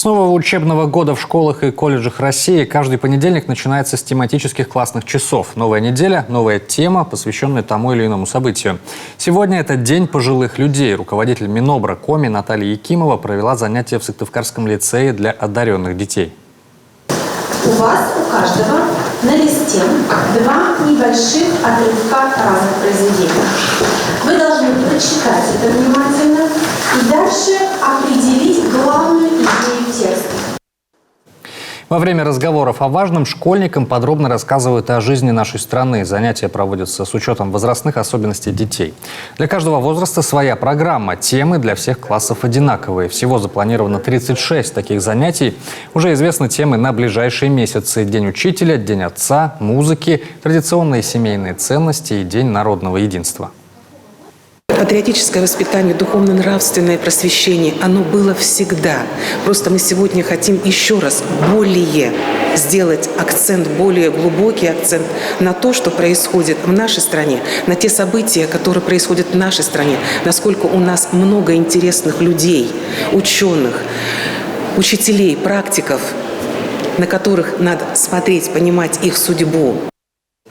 нового учебного года в школах и колледжах России каждый понедельник начинается с тематических классных часов. Новая неделя, новая тема, посвященная тому или иному событию. Сегодня это День пожилых людей. Руководитель Минобра Коми Наталья Якимова провела занятия в Сыктывкарском лицее для одаренных детей. У вас, у каждого, на листе два небольших отрывка разных произведений. Вы должны прочитать это внимательно и дальше определить главную идею текста. Во время разговоров о важном школьникам подробно рассказывают о жизни нашей страны. Занятия проводятся с учетом возрастных особенностей детей. Для каждого возраста своя программа. Темы для всех классов одинаковые. Всего запланировано 36 таких занятий. Уже известны темы на ближайшие месяцы. День учителя, День отца, музыки, традиционные семейные ценности и День народного единства. Патриотическое воспитание, духовно-нравственное просвещение, оно было всегда. Просто мы сегодня хотим еще раз более сделать акцент, более глубокий акцент на то, что происходит в нашей стране, на те события, которые происходят в нашей стране, насколько у нас много интересных людей, ученых, учителей, практиков, на которых надо смотреть, понимать их судьбу.